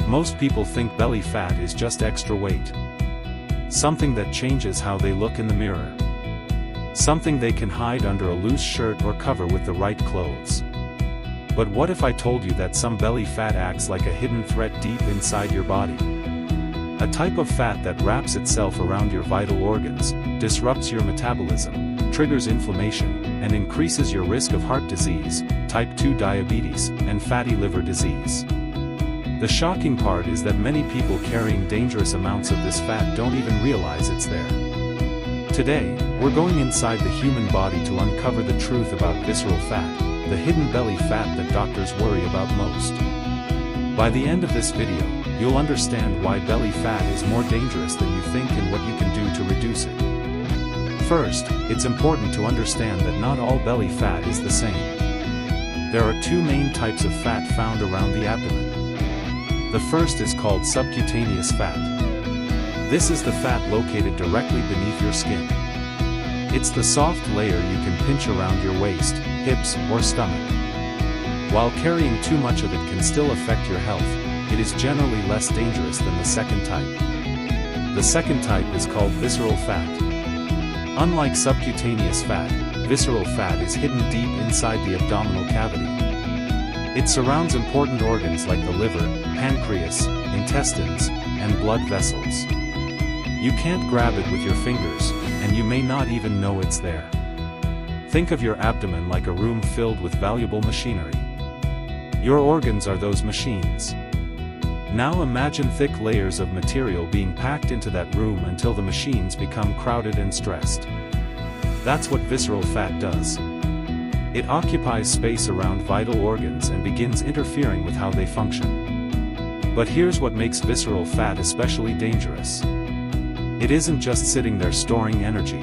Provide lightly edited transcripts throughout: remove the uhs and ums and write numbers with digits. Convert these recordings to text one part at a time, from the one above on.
Most people think belly fat is just extra weight. Something that changes how they look in the mirror. Something they can hide under a loose shirt or cover with the right clothes. But what if I told you that some belly fat acts like a hidden threat deep inside your body? A type of fat that wraps itself around your vital organs, disrupts your metabolism, triggers inflammation, and increases your risk of heart disease, type 2 diabetes, and fatty liver disease. The shocking part is that many people carrying dangerous amounts of this fat don't even realize it's there. Today, we're going inside the human body to uncover the truth about visceral fat, the hidden belly fat that doctors worry about most. By the end of this video, you'll understand why belly fat is more dangerous than you think and what you can do to reduce it. First, it's important to understand that not all belly fat is the same. There are two main types of fat found around the abdomen. The first is called subcutaneous fat. This is the fat located directly beneath your skin. It's the soft layer you can pinch around your waist, hips, or stomach. While carrying too much of it can still affect your health, it is generally less dangerous than the second type. The second type is called visceral fat. Unlike subcutaneous fat, visceral fat is hidden deep inside the abdominal cavity. It surrounds important organs like the liver, pancreas, intestines, and blood vessels. You can't grab it with your fingers, and you may not even know it's there. Think of your abdomen like a room filled with valuable machinery. Your organs are those machines. Now imagine thick layers of material being packed into that room until the machines become crowded and stressed. That's what visceral fat does. It occupies space around vital organs and begins interfering with how they function. But here's what makes visceral fat especially dangerous. It isn't just sitting there storing energy.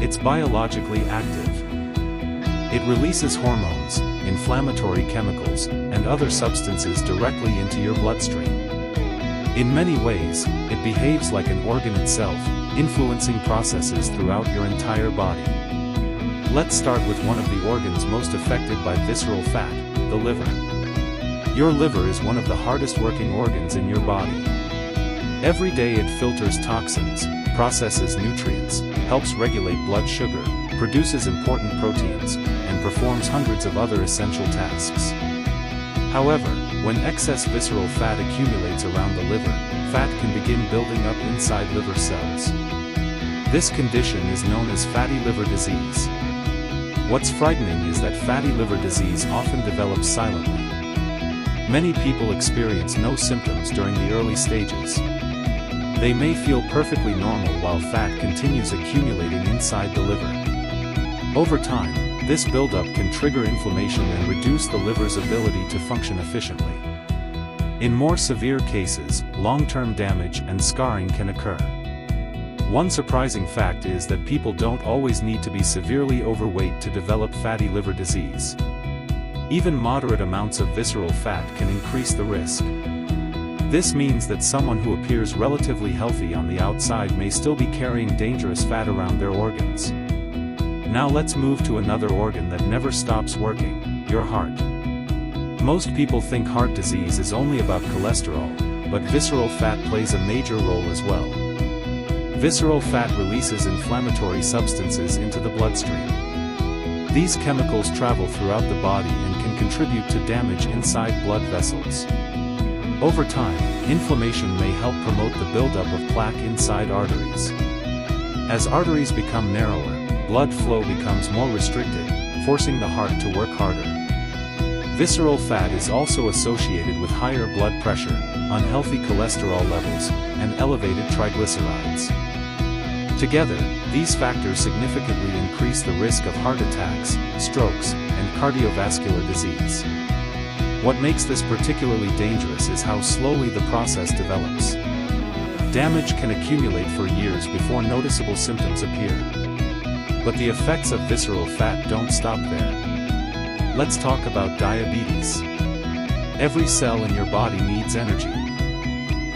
It's biologically active. It releases hormones, inflammatory chemicals, and other substances directly into your bloodstream. In many ways, it behaves like an organ itself, influencing processes throughout your entire body. Let's start with one of the organs most affected by visceral fat, the liver. Your liver is one of the hardest working organs in your body. Every day it filters toxins, processes nutrients, helps regulate blood sugar, produces important proteins, and performs hundreds of other essential tasks. However, when excess visceral fat accumulates around the liver, fat can begin building up inside liver cells. This condition is known as fatty liver disease. What's frightening is that fatty liver disease often develops silently. Many people experience no symptoms during the early stages. They may feel perfectly normal while fat continues accumulating inside the liver. Over time, this buildup can trigger inflammation and reduce the liver's ability to function efficiently. In more severe cases, long-term damage and scarring can occur. One surprising fact is that people don't always need to be severely overweight to develop fatty liver disease. Even moderate amounts of visceral fat can increase the risk. This means that someone who appears relatively healthy on the outside may still be carrying dangerous fat around their organs. Now let's move to another organ that never stops working, your heart. Most people think heart disease is only about cholesterol, but visceral fat plays a major role as well. Visceral fat releases inflammatory substances into the bloodstream. These chemicals travel throughout the body and can contribute to damage inside blood vessels. Over time, inflammation may help promote the buildup of plaque inside arteries. As arteries become narrower, blood flow becomes more restricted, forcing the heart to work harder. Visceral fat is also associated with higher blood pressure, unhealthy cholesterol levels, and elevated triglycerides. Together, these factors significantly increase the risk of heart attacks, strokes, and cardiovascular disease. What makes this particularly dangerous is how slowly the process develops. Damage can accumulate for years before noticeable symptoms appear. But the effects of visceral fat don't stop there. Let's talk about diabetes. Every cell in your body needs energy.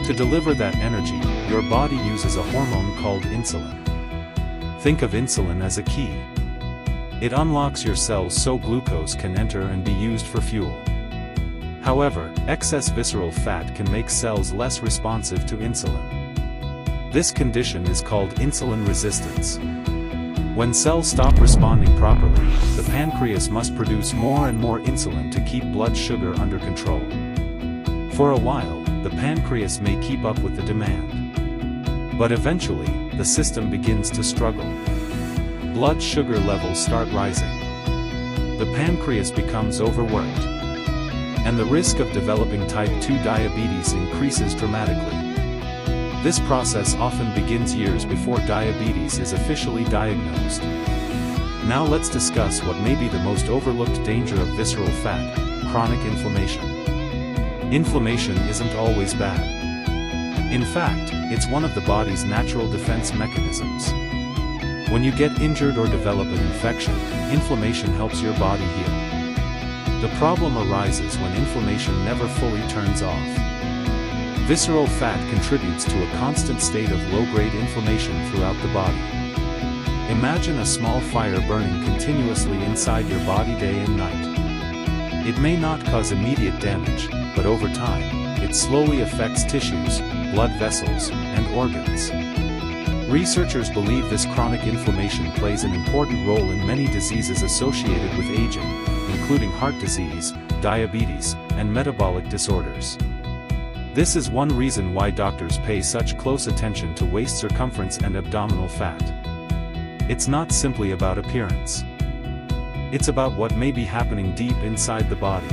To deliver that energy, your body uses a hormone called insulin. Think of insulin as a key. It unlocks your cells so glucose can enter and be used for fuel. However, excess visceral fat can make cells less responsive to insulin. This condition is called insulin resistance. When cells stop responding properly, the pancreas must produce more and more insulin to keep blood sugar under control. For a while, the pancreas may keep up with the demand. But eventually, the system begins to struggle. Blood sugar levels start rising. The pancreas becomes overworked. And the risk of developing type 2 diabetes increases dramatically. This process often begins years before diabetes is officially diagnosed. Now let's discuss what may be the most overlooked danger of visceral fat: chronic inflammation. Inflammation isn't always bad. In fact, it's one of the body's natural defense mechanisms. When you get injured or develop an infection, inflammation helps your body heal. The problem arises when inflammation never fully turns off. Visceral fat contributes to a constant state of low-grade inflammation throughout the body. Imagine a small fire burning continuously inside your body day and night. It may not cause immediate damage, but over time, it slowly affects tissues, blood vessels, and organs. Researchers believe this chronic inflammation plays an important role in many diseases associated with aging, including heart disease, diabetes, and metabolic disorders. This is one reason why doctors pay such close attention to waist circumference and abdominal fat. It's not simply about appearance. It's about what may be happening deep inside the body.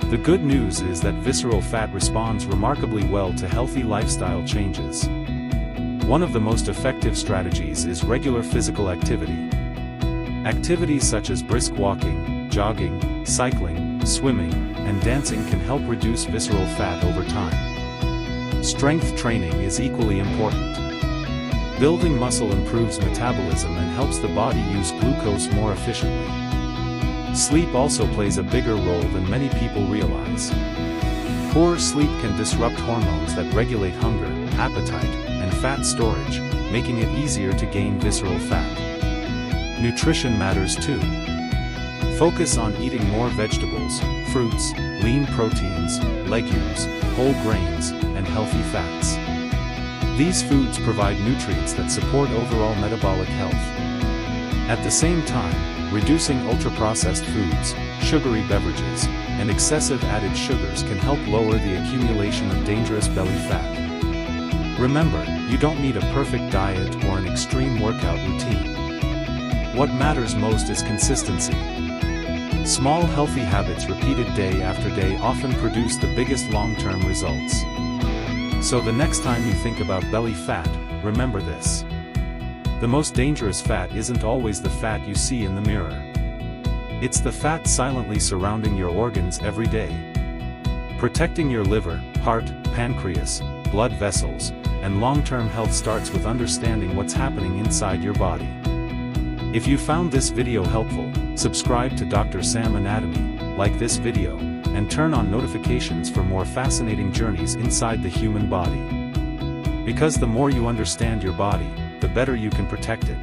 The good news is that visceral fat responds remarkably well to healthy lifestyle changes. One of the most effective strategies is regular physical activity. Activities such as brisk walking, jogging, cycling, swimming, and dancing can help reduce visceral fat over time. Strength training is equally important. Building muscle improves metabolism and helps the body use glucose more efficiently. Sleep also plays a bigger role than many people realize. Poor sleep can disrupt hormones that regulate hunger, appetite, and fat storage, making it easier to gain visceral fat. Nutrition matters too. Focus on eating more vegetables, fruits, lean proteins, legumes, whole grains, and healthy fats. These foods provide nutrients that support overall metabolic health. At the same time, reducing ultra-processed foods, sugary beverages, and excessive added sugars can help lower the accumulation of dangerous belly fat. Remember, you don't need a perfect diet or an extreme workout routine. What matters most is consistency. Small healthy habits repeated day after day often produce the biggest long-term results. So the next time you think about belly fat, remember this. The most dangerous fat isn't always the fat you see in the mirror. It's the fat silently surrounding your organs every day. Protecting your liver, heart, pancreas, blood vessels, and long-term health starts with understanding what's happening inside your body. If you found this video helpful, subscribe to Dr. Sam Anatomy, like this video, and turn on notifications for more fascinating journeys inside the human body. Because the more you understand your body, the better you can protect it.